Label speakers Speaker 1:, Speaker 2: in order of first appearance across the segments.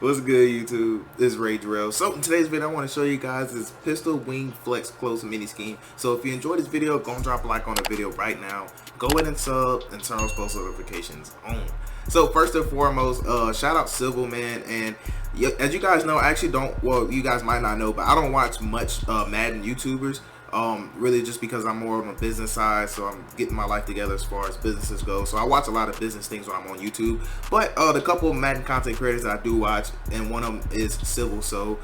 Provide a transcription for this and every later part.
Speaker 1: What's good, YouTube? This is Ray Jarrell. So in today's video, I want to show you guys this pistol wing flex close mini scheme. So if you enjoyed this video, go and drop a like on the video right now. Go ahead and sub and turn those post notifications on. So first and foremost, shout out Civil, man. And as you guys know, I actually don't, well, you guys might not know, but I don't watch much Madden YouTubers. Really just because I'm more on the business side, so I'm getting my life together as far as businesses go. So I watch a lot of business things when I'm on YouTube. But the couple of Madden content creators that I do watch, and one of them is Civil. So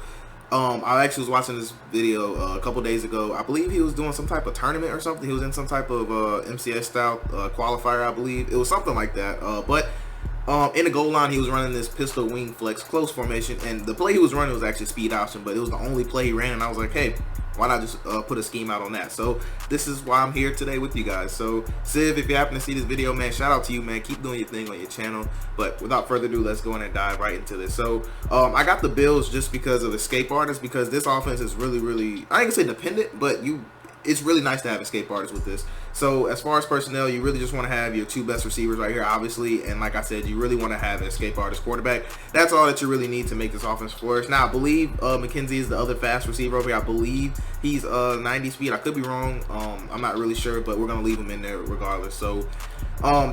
Speaker 1: I actually was watching this video a couple days ago. I believe he was doing some type of tournament or something. He was in some type of MCS style qualifier, I believe. It was something like that. But in the goal line, he was running this pistol wing flex close formation, and the play he was running was actually speed option, but it was the only play he ran, and I was like, hey, why not just put a scheme out on that? So this is why I'm here today with you guys. So Civ, if you happen to see this video, man, shout out to you, man. Keep doing your thing on your channel. But without further ado, let's go in and dive right into this. So I got the Bills just because of escape artists, because this offense is really, I ain't gonna say dependent, but it's really nice to have escape artists with this. So as far as personnel, you really just want to have your two best receivers right here, obviously, and like I said, you really want to have an escape artist quarterback. That's all that you really need to make this offense flourish. Now I believe McKenzie is the other fast receiver over here. I believe he's 90 speed. I could be wrong. I'm not really sure, but we're gonna leave him in there regardless. So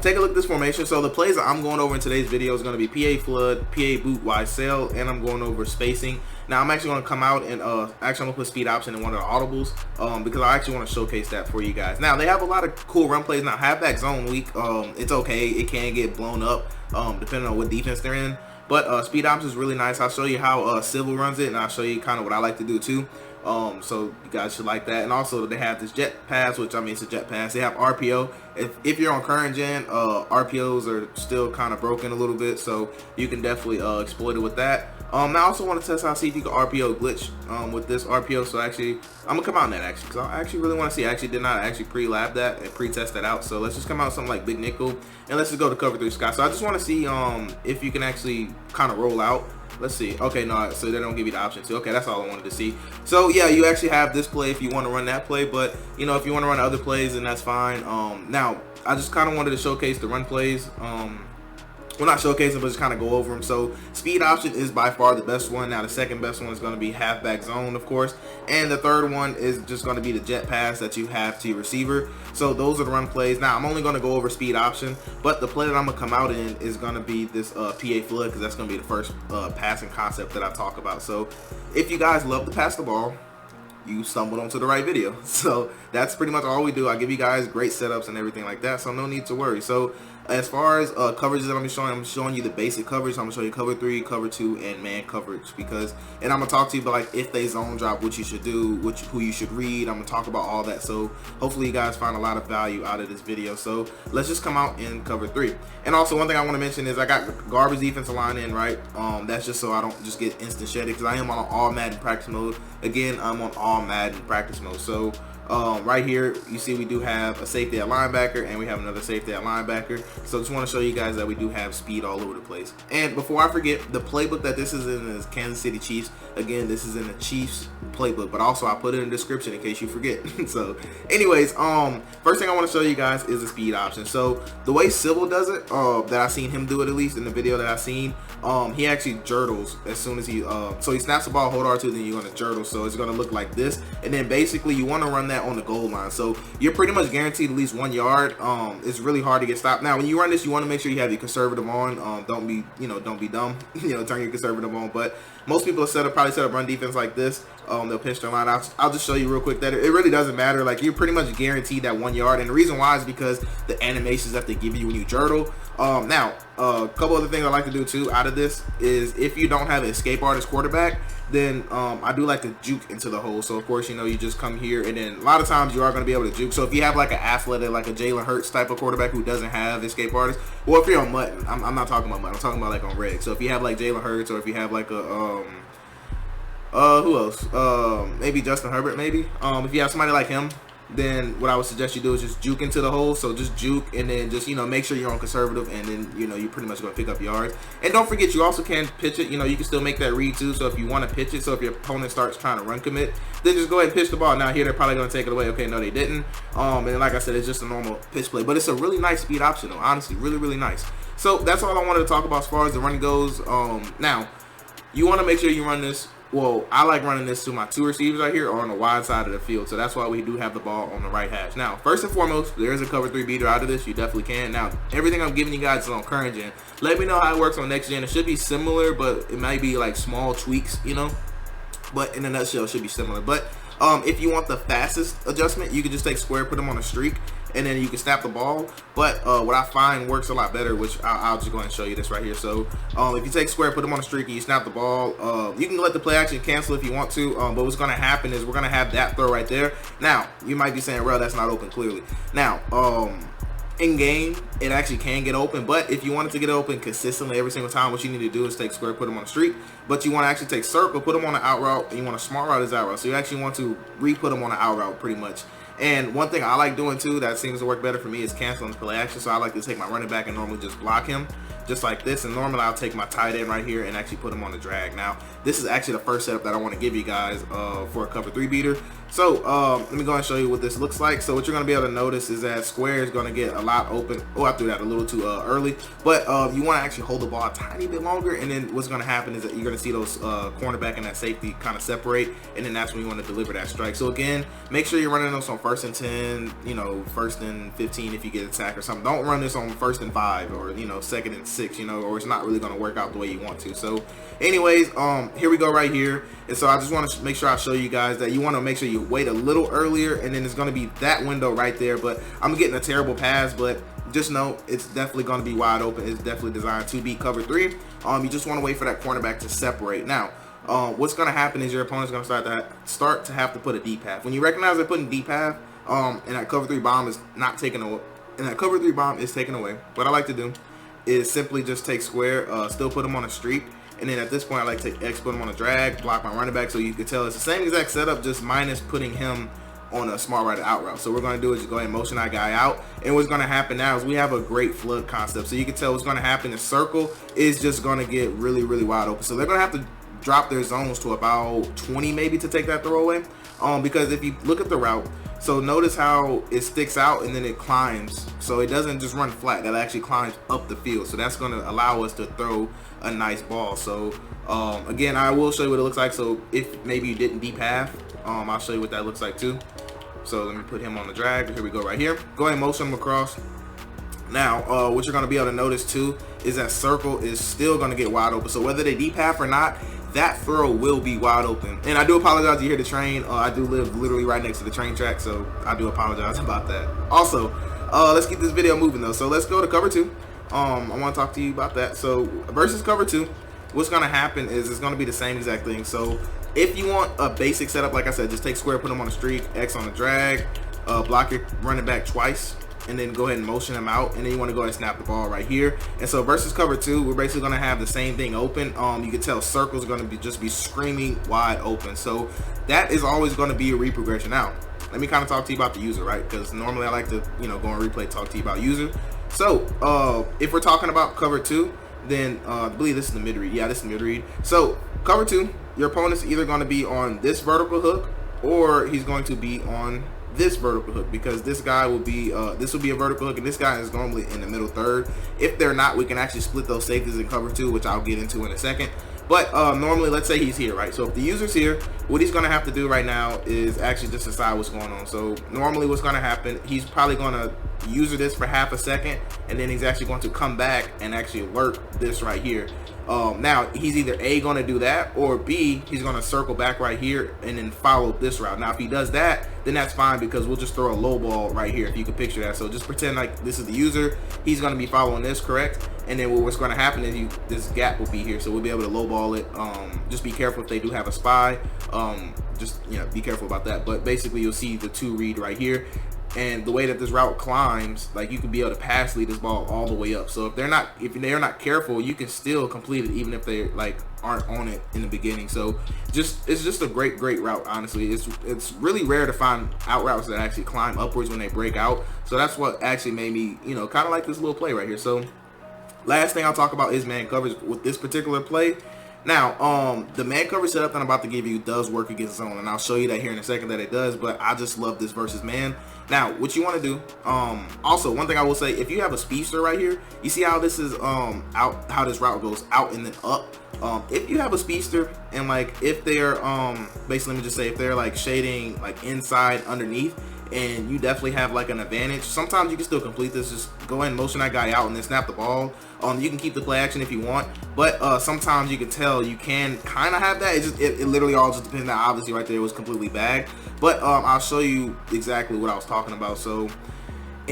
Speaker 1: take a look at this formation. So the plays that I'm going over in today's video is going to be PA flood, PA boot, wide sail, and I'm going over spacing. Now I'm actually going to come out and actually I'm going to put speed option in one of the audibles because I actually want to showcase that for you guys. Now they have a lot of cool run plays. Now halfback zone weak, it's okay. It can get blown up depending on what defense they're in. But speed option is really nice. I'll show you how Civil runs it, and I'll show you kind of what I like to do too. So you guys should like that. And also they have this jet pass, which I mean it's a jet pass. They have RPO. If you're on current gen, RPOs are still kind of broken a little bit, so you can definitely exploit it with that. I also want to test out, see if you can RPO glitch with this RPO. So actually I'm gonna come out in that actually, because I actually really want to see. I actually did not actually pre-lab that and pre-test that out. So let's just come out with something like big nickel, and let's just go to cover 3 Sky. So I just want to see if you can actually kind of roll out. Let's see. Okay, no, so they don't give you the option to. Okay, that's all I wanted to see. So yeah, you actually have this play if you want to run that play, but you know, if you want to run other plays, then that's fine. Now I just kind of wanted to showcase the run plays. Well, not showcase them, but just kind of go over them. So speed option is by far the best one. Now the second best one is going to be halfback zone, of course, and the third one is just going to be the jet pass that you have to your receiver. So those are the run plays. Now I'm only going to go over speed option, but the play that I'm going to come out in is going to be this PA flood, because that's going to be the first passing concept that I talk about. So if you guys love to pass the ball, you stumbled onto the right video. So that's pretty much all we do. I give you guys great setups and everything like that, so no need to worry. So as far as coverages that I'm showing you the basic coverage. I'm gonna show you cover 3, cover 2, and man coverage, because, and I'm gonna talk to you about like if they zone drop, what you should do, who you should read. I'm gonna talk about all that. So hopefully you guys find a lot of value out of this video. So let's just come out in cover 3. And also one thing I want to mention is I got garbage defensive line in, right? That's just so I don't just get instant shedded, because I am on all Madden practice mode. Again, I'm on all Madden practice mode. So right here you see we do have a safety at linebacker, and we have another safety at linebacker. So just want to show you guys that we do have speed all over the place. And before I forget, the playbook that this is in is Kansas City Chiefs. Again, this is in the Chiefs playbook, but also I put it in the description in case you forget. So anyways, first thing I want to show you guys is the speed option. So the way Civil does it, that I seen him do it, at least in the video that I seen, he actually jurtles as soon as he so he snaps the ball, hold R2, then you're gonna jurtle. So it's gonna look like this, and then basically you want to run that on the goal line. So you're pretty much guaranteed at least 1 yard. It's really hard to get stopped. Now when you run this, you want to make sure you have your conservative on. Don't be dumb. Turn your conservative on. But most people probably set up run defense like this. They'll pinch their line out. I'll just show you real quick that it really doesn't matter. Like, you're pretty much guaranteed that 1 yard, and the reason why is because the animations that they give you when you jurtle. Now a couple other things I like to do too out of this is, if you don't have an escape artist quarterback, then I do like to juke into the hole. So of course, you just come here, and then a lot of times you are going to be able to juke. So if you have like an athletic, like a Jalen Hurts type of quarterback who doesn't have escape artist, well, if you're on Madden, I'm not talking about Madden, I'm talking about like on Reg. So if you have like Jalen Hurts, or if you have like a who else, maybe Justin Herbert, maybe if you have somebody like him, then what I would suggest you do is just juke into the hole. So just juke, and then just make sure you're on conservative, and then you're pretty much going to pick up yards. And don't forget, you also can pitch it. You can still make that read too. So if you want to pitch it, so if your opponent starts trying to run commit, then just go ahead and pitch the ball. Now here they're probably going to take it away. Okay, no, they didn't. And like I said, it's just a normal pitch play, but it's a really nice speed option though. Honestly, really nice. So that's all I wanted to talk about as far as the running goes. Now you want to make sure you run this. Well, I like running this to my 2 receivers right here or on the wide side of the field. So that's why we do have the ball on the right hash. Now, first and foremost, there is a cover 3 beater out of this. You definitely can. Now, everything I'm giving you guys is on current gen. Let me know how it works on next gen. It should be similar, but it might be like small tweaks, you know. But in a nutshell, it should be similar. But if you want the fastest adjustment, you can just take square, put them on a streak, and then you can snap the ball. But what I find works a lot better, which I'll just go ahead and show you this right here. So if you take square, put them on a streak, and you snap the ball, you can let the play action cancel if you want to. But what's going to happen is we're going to have that throw right there. Now, you might be saying, well, that's not open clearly. Now, in game, it actually can get open, but if you want it to get open consistently every single time, what you need to do is take square, put them on the streak. But you want to actually take circle, put them on the out route, and you want to smart route his out route. So you actually want to re-put them on the out route pretty much. And one thing I like doing too that seems to work better for me is canceling the play action. So I like to take my running back and normally just block him just like this, and normally I'll take my tight end right here and actually put him on the drag. Now this is actually the first setup that I want to give you guys for a cover 3 beater. So let me go and show you what this looks like. So what you're going to be able to notice is that square is going to get a lot open. Oh, I threw that a little too early, but you want to actually hold the ball a tiny bit longer, and then what's going to happen is that you're going to see those cornerback and that safety kind of separate, and then that's when you want to deliver that strike. So again, make sure you're running those on 1st and 10, you know, 1st and 15 if you get attacked or something. Don't run this on 1st and 5 or, you know, 2nd and 6, you know, or it's not really going to work out the way you want to. So anyways, here we go right here. And so I just want to make sure I show you guys that you want to make sure you wait a little earlier, and then it's going to be that window right there. But I'm getting a terrible pass, but just know it's definitely going to be wide open. It's definitely designed to beat cover 3. You just want to wait for that cornerback to separate. Now, what's going to happen is your opponent's going to start to have to put a deep half. When you recognize they're putting deep half, and that cover 3 bomb is not taken away, and that cover 3 bomb is taken away, what I like to do is simply just take square, still put them on a streak, and then at this point I like to take X, put him on a drag, block my running back, so you can tell it's the same exact setup, just minus putting him on a smart right out route. So what we're going to do is just go ahead and motion that guy out, and what's going to happen now is we have a great flood concept. So you can tell what's going to happen. The circle is just going to get really, really wide open. So they're going to have to drop their zones to about 20 maybe to take that throw away, because if you look at the route, so notice how it sticks out and then it climbs. So it doesn't just run flat, that actually climbs up the field. So that's going to allow us to throw a nice ball. So again, I will show you what it looks like. So if maybe you didn't deep half, I'll show you what that looks like too. So let me put him on the drag. Here we go right here. Go ahead and motion him across. Now, what you're going to be able to notice too is that circle is still going to get wide open. So whether they deep half or not, that throw will be wide open. And I do apologize, you hear the train. I do live literally right next to the train track, so I do apologize about that. Also, let's keep this video moving though. So let's go to cover 2. I want to talk to you about that. So versus cover 2, what's going to happen is it's going to be the same exact thing. So if you want a basic setup, like I said, just take square, put them on a streak, X on the drag, block your running back twice, and then go ahead and motion them out, and then you want to go ahead and snap the ball right here. And so versus cover 2, we're basically going to have the same thing open. You can tell circle's going to just be screaming wide open. So that is always going to be a reprogression. Now let me kind of talk to you about the user, right? Because normally I like to, you know, go on replay, talk to you about user. So if we're talking about cover 2, then I believe this is the mid read. Yeah, this is the mid read. So cover 2, your opponent's either going to be on this vertical hook, or he's going to be on this vertical hook, because this guy will be this will be a vertical hook, and this guy is normally in the middle third. If they're not, we can actually split those safeties in cover 2, which I'll get into in a second. But normally, let's say he's here, right? So if the user's here, what he's going to have to do right now is actually just decide what's going on. So normally what's going to happen, he's probably going to user this for half a second, and then he's actually going to come back and actually lurk this right here. Now he's either A, going to do that, or B, he's going to circle back right here and then follow this route. Now if he does that, then that's fine, because we'll just throw a low ball right here, if you can picture that. So just pretend like this is the user, he's going to be following this, correct? And then what's going to happen is this gap will be here, so we'll be able to low ball it. Just be careful if they do have a spy, just, you know, be careful about that. But basically you'll see the 2 read right here. And the way that this route climbs, like, you can be able to pass lead this ball all the way up. So if they're not careful, you can still complete it even if they like aren't on it in the beginning. So it's just a great route. Honestly, it's really rare to find out routes that actually climb upwards when they break out. So that's what actually made me, you know, kind of like this little play right here. So last thing I'll talk about is man coverage with this particular play. Now, the man coverage setup that I'm about to give you does work against zone, and I'll show you that here in a second that it does, but I just love this versus man. Now, what you want to do, also, one thing I will say, if you have a speedster right here, you see how this is, how this route goes out and then up? If you have a speedster and like if they're basically, let me just say, if they're like shading like inside underneath, and you definitely have like an advantage, sometimes you can still complete this. Just go ahead and motion that guy out and then snap the ball. You can keep the play action if you want, but sometimes you can tell you can kind of have that. It literally all just depends. Now obviously right there it was completely bagged, but I'll show you exactly what I was talking about. So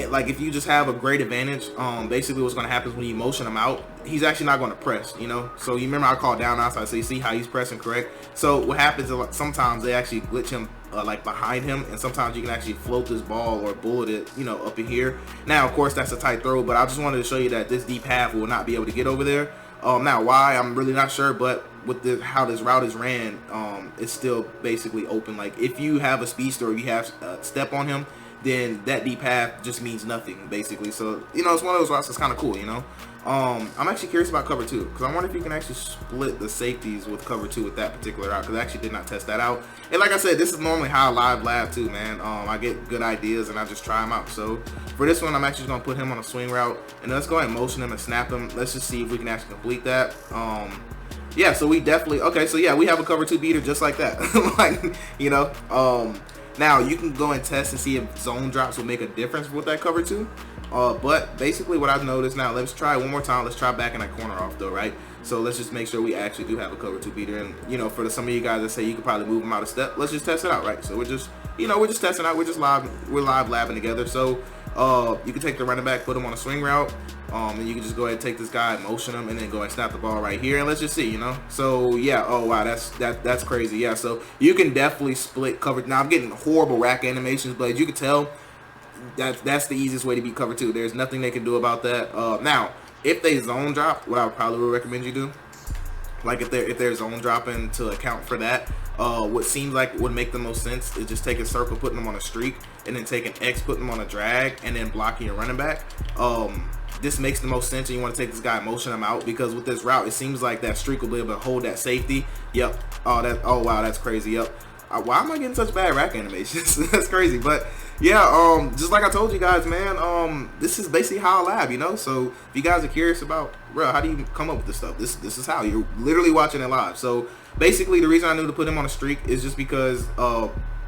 Speaker 1: like if you just have a great advantage, basically what's going to happen is when you motion him out, he's actually not going to press, you know. So you remember I called down outside, so you see how he's pressing correct. So what happens is sometimes they actually glitch him like behind him, and sometimes you can actually float this ball or bullet it, you know, up in here. Now of course that's a tight throw, but I just wanted to show you that this deep half will not be able to get over there. Now why, I'm really not sure, but with how this route is ran, it's still basically open. Like if you have a speedster or you have a step on him, then that deep half just means nothing basically. So you know, it's one of those routes that's kind of cool, you know. I'm actually curious about cover 2 because I wonder if you can actually split the safeties with cover 2 with that particular route, because I actually did not test that out. And like I said, this is normally how I live lab too, man. I get good ideas and I just try them out. So for this one, I'm actually just gonna put him on a swing route, and let's go ahead and motion him and snap him. Let's just see if we can actually complete that. Yeah, so we definitely, okay, so yeah, we have a cover 2 beater just like that. Like, you know, now you can go and test and see if zone drops will make a difference with that cover 2. But basically what I've noticed, now let's try one more time. Let's try backing that corner off though, right? So let's just make sure we actually do have a cover 2 beater. And you know, for some of you guys that say you could probably move them out of step, let's just test it out, right? So we're just, you know, we're just testing out. We're live labbing together. So you can take the running back, put him on a swing route, and you can just go ahead and take this guy, motion him, and then go and snap the ball right here, and let's just see, you know. So yeah, oh wow, that's crazy. Yeah, so you can definitely split cover. Now I'm getting horrible rack animations, but as you can tell, that's the easiest way to beat cover 2. There's nothing they can do about that. Now if they zone drop, what I probably would recommend you do, like if they're zone dropping to account for that, what seems like would make the most sense is just take a circle, putting them on a streak, and then take an X, putting them on a drag, and then blocking your running back. This makes the most sense, and you want to take this guy, motion him out, because with this route, it seems like that streak will be able to hold that safety. Yep. Oh wow, that's crazy. Yep. Why am I getting such bad rack animations? That's crazy. But yeah, just like I told you guys, man, this is basically how I lab, you know. So if you guys are curious about, bro, how do you come up with this stuff, this is how you're literally watching it live. So basically the reason I knew to put him on a streak is just because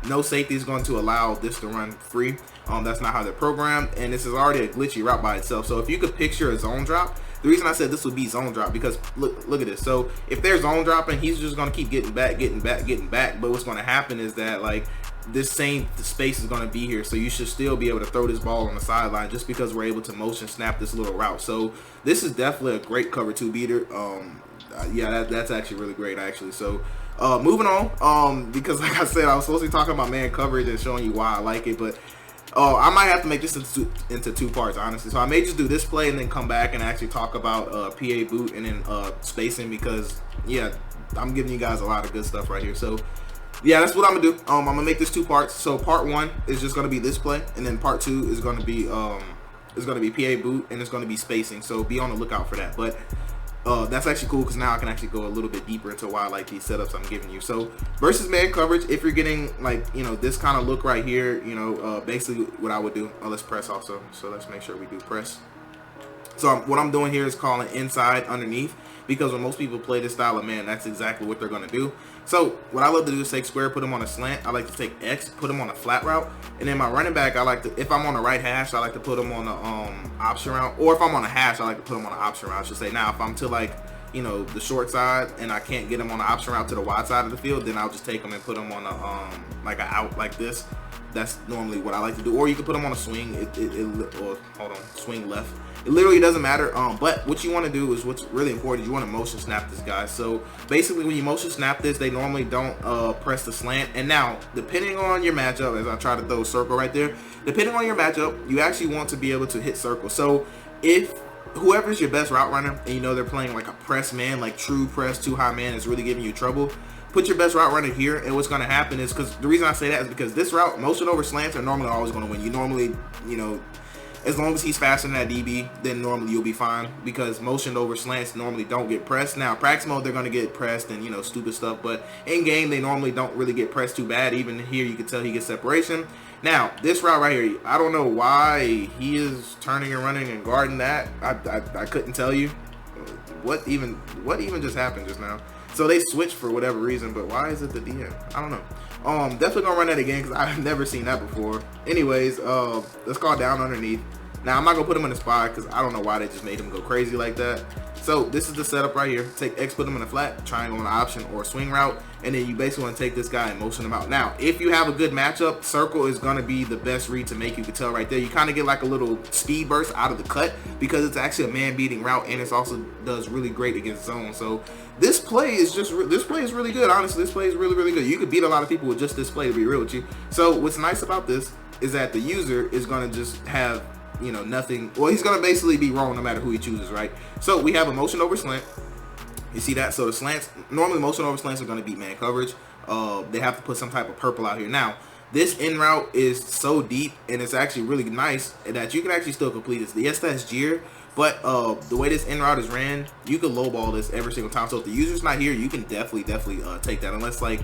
Speaker 1: no safety is going to allow this to run free. That's not how they're programmed, and this is already a glitchy route by itself. So if you could picture a zone drop, the reason I said this would be zone drop, because look at this. So if they're zone dropping, he's just going to keep getting back. But what's going to happen is that like this same space is going to be here, so you should still be able to throw this ball on the sideline just because we're able to motion snap this little route. So this is definitely a great cover 2 beater. Yeah, that's actually really great actually. So moving on, because like I said, I was supposed to be talking about man coverage and showing you why I like it, but I might have to make this into 2 parts, honestly. So I may just do this play and then come back and actually talk about PA boot and then spacing, because yeah, I'm giving you guys a lot of good stuff right here. So yeah, that's what I'm gonna do. I'm gonna make this 2 parts. So part 1 is just gonna be this play, and then part 2 is gonna be PA boot, and it's gonna be spacing. So be on the lookout for that. But that's actually cool, because now I can actually go a little bit deeper into why I like these setups I'm giving you. So versus man coverage, if you're getting like, you know, this kind of look right here, you know, basically what I would do, let's press also. So let's make sure we do press. So what I'm doing here is calling inside underneath, because when most people play this style of man, that's exactly what they're going to do. So what I love to do is take square, put them on a slant. I like to take X, put them on a flat route. And then my running back, I like to, if I'm on the right hash, I like to put them on the option route. Or if I'm on a hash, I like to put them on the option route, I should say. Now, if I'm to like, you know, the short side and I can't get them on the option route to the wide side of the field, then I'll just take them and put them on a like an out like this. That's normally what I like to do. Or you can put them on a swing, or hold on, swing left. It literally doesn't matter. But what you want to do is, what's really important, you want to motion snap this guy. So basically when you motion snap this, they normally don't press the slant. And now, depending on your matchup, as I try to throw a circle right there, depending on your matchup, you actually want to be able to hit circle. So if whoever's your best route runner, and you know they're playing like a press man, like true press, too high man, is really giving you trouble, put your best route runner here. And what's going to happen is, because the reason I say that is because this route, motion over slants are normally always going to win. You normally, you know, as long as he's faster than that DB, then normally you'll be fine, because motion over slants normally don't get pressed. Now, practice mode, they're going to get pressed and, you know, stupid stuff, but in game, they normally don't really get pressed too bad. Even here, you can tell he gets separation. Now, this route right here, I don't know why he is turning and running and guarding that. I couldn't tell you. what even just happened just now? So they switched for whatever reason, but why is it the DM? I don't know. Definitely gonna run that again because I've never seen that before. Anyways, let's call down underneath. Now I'm not gonna put him in the spot because I don't know why they just made him go crazy like that. So this is the setup right here. Take X, put him in a flat, triangle on an option or swing route, and then you basically want to take this guy and motion him out. Now, if you have a good matchup, circle is gonna be the best read to make. You can tell right there. You kind of get like a little speed burst out of the cut because it's actually a man-beating route, and it also does really great against zone. So this play is really good. Honestly, this play is really good. You could beat a lot of people with just this play, to be real with you. So what's nice about this is that the user is gonna just have, you know, nothing. Well, he's gonna basically be wrong no matter who he chooses, right? So we have a motion over slant. You see that? So the slants, normally motion over slants are gonna beat man coverage. They have to put some type of purple out here. Now, this in route is so deep, and it's actually really nice that you can actually still complete this. Yes, that's Jeer, but the way this in route is ran, you can lowball this every single time. So if the user's not here, you can definitely take that. Unless like,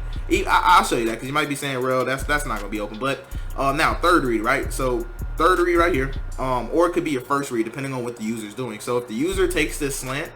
Speaker 1: I'll show you that because you might be saying, well, that's not gonna be open. But now third read, right? So third read right here, or it could be your first read depending on what the user's doing. So if the user takes this slant,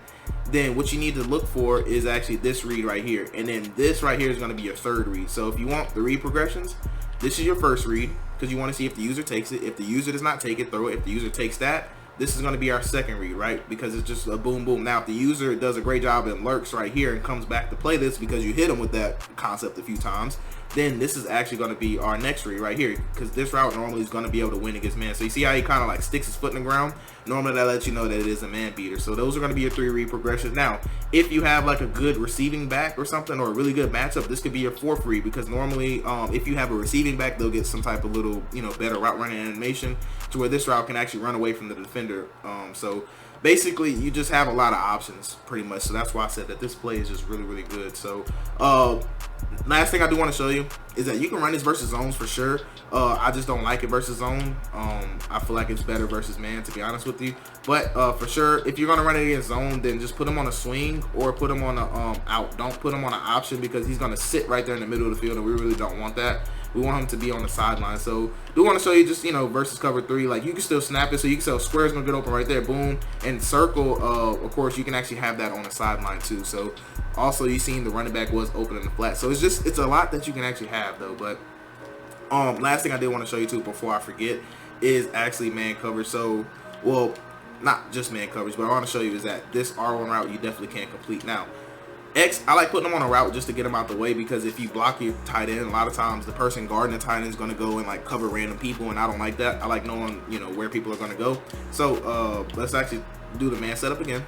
Speaker 1: then what you need to look for is actually this read right here, and then this right here is going to be your third read. So if you want the read progressions, this is your first read because you want to see if the user takes it. If the user does not take it, throw it. If the user takes that, this is going to be our second read, right? Because it's just a boom boom. Now if the user does a great job and lurks right here and comes back to play this because you hit him with that concept a few times, then this is actually going to be our next read right here, because this route normally is going to be able to win against man. So you see how he kind of like sticks his foot in the ground? Normally that lets you know that it is a man beater. So those are going to be your 3 read progressions. Now if you have like a good receiving back or something, or a really good matchup, this could be your 4th read, because normally if you have a receiving back, they'll get some type of little, you know, better route running animation to where this route can actually run away from the defender. So basically you just have a lot of options pretty much. So that's why I said that this play is just really good. So last thing I do want to show you is that you can run this versus zones for sure. I just don't like it versus zone. I feel like it's better versus man, to be honest with you. But for sure, if you're gonna run it against zone, then just put him on a swing or put him on a out. Don't put him on an option because he's gonna sit right there in the middle of the field, and we really don't want that. We want him to be on the sideline. So do want to show you just, you know, versus cover 3, like you can still snap it. So you can, square's gonna get open right there, boom. And circle, of course, you can actually have that on the sideline too. So also you seen the running back was open in the flat. So it's a lot that you can actually have though. But last thing I did want to show you too before I forget is actually man coverage. So, well, not just man coverage, but I want to show you is that this R1 route you definitely can't complete. Now X, I like putting them on a route just to get them out the way, because if you block your tight end, a lot of times the person guarding the tight end is going to go and like cover random people, and I don't like that. I like knowing, you know, where people are going to go. So let's actually do the man setup again.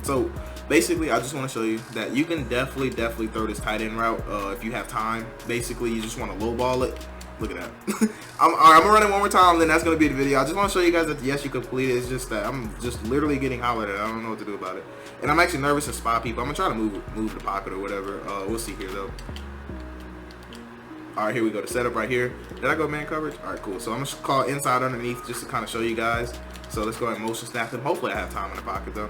Speaker 1: So basically I just want to show you that you can definitely throw this tight end route if you have time. Basically you just want to lowball it. Look at that. I'm gonna run it one more time, then that's gonna be the video. I just want to show you guys that yes, you complete it. It's just that I'm just literally getting hollered at. I don't know what to do about it, and I'm actually nervous to spot people. I'm gonna try to move the pocket or whatever. We'll see here though. All right, here we go. The setup right here. Did I go man coverage? All right, cool. So I'm gonna call inside underneath just to kind of show you guys. So let's go ahead and motion snap him. Hopefully I have time in the pocket though.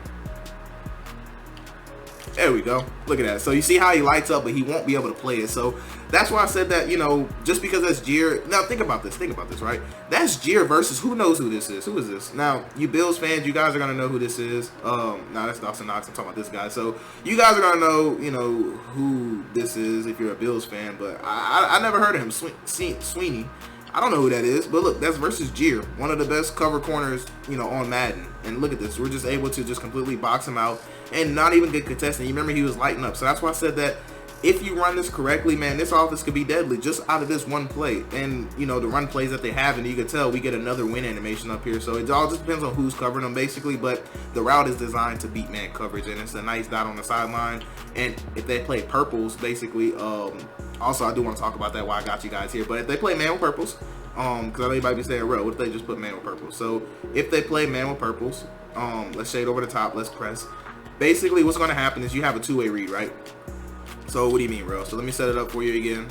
Speaker 1: There we go. Look at that. So you see how he lights up, but he won't be able to play it. So that's why I said that, you know, just because that's Jeer. Now think about this, right? That's Jeer versus who knows who this is. Who is this? Now, you Bills fans, you guys are going to know who this is. No, that's Dawson Knox. I'm talking about this guy. So you guys are going to know, you know, who this is if you're a Bills fan. But I never heard of him. Sweeney. I don't know who that is, but look, that's versus Jeer, one of the best cover corners, you know, on Madden. And look at this, we're just able to just completely box him out and not even get contested. You remember he was lighting up, so that's why I said that if you run this correctly, man, this offense could be deadly just out of this one play. And you know, the run plays that they have, and you can tell we get another win animation up here. So it all just depends on who's covering them basically, but the route is designed to beat man coverage, and it's a nice dot on the sideline. And if they play purples, basically, also I do want to talk about that, why I got you guys here, but if they play man with purples, because I know you might be saying, "Bro, what if they just put man with purples?" So if they play man with purples, let's shade over the top, let's press. Basically, what's going to happen is you have a two-way read, right? So what do you mean, bro? So let me set it up for you again.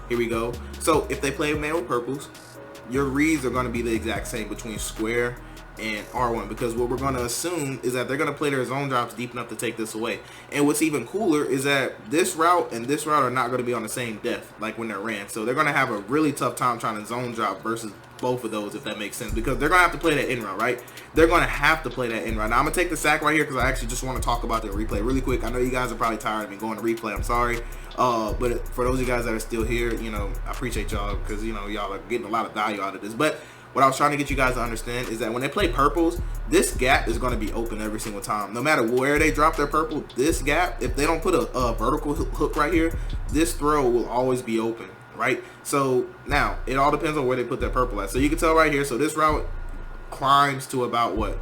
Speaker 1: Here we go. So if they play man with purples, your reads are going to be the exact same between square and R1, because what we're going to assume is that they're going to play their zone drops deep enough to take this away. And what's even cooler is that this route and this route are not going to be on the same depth like when they're ran. So they're going to have a really tough time trying to zone drop versus both of those, if that makes sense, because they're going to have to play that in route, right? They're going to have to play that in route. Now I'm going to take the sack right here because I actually just want to talk about the replay really quick. I know you guys are probably tired of me going to replay. I'm sorry. But for those of you guys that are still here, you know, I appreciate y'all, because, you know, y'all are getting a lot of value out of this. But what I was trying to get you guys to understand is that when they play purples, this gap is going to be open every single time. No matter where they drop their purple, this gap, if they don't put a vertical hook right here, this throw will always be open, right? So now it all depends on where they put their purple at. So you can tell right here, so this route climbs to about what?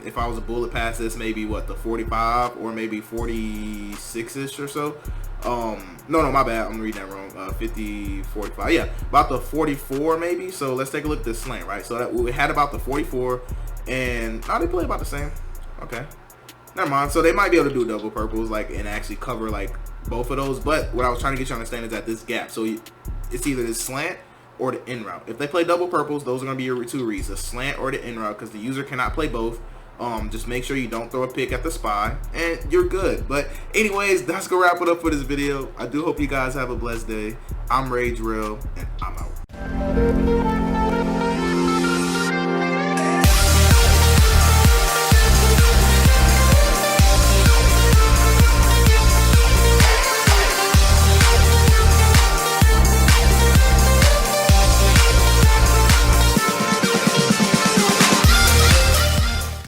Speaker 1: If I was a bullet past this, maybe what, the 45 or maybe 46-ish or so. No, my bad, I'm reading that wrong. 50, 45, yeah, about the 44 maybe. So let's take a look at this slant, right? So that we had about the 44, and now they play about the same. Okay, never mind. So they might be able to do double purples, like, and actually cover like both of those. But what I was trying to get you to understand is that this gap, so it's either this slant or the in route. If they play double purples, those are going to be your two reads, the slant or the in route, because the user cannot play both. Just make sure you don't throw a pick at the spy, and you're good. But anyways, that's gonna wrap it up for this video. I do hope you guys have a blessed day. I'm Rage Real, and I'm out.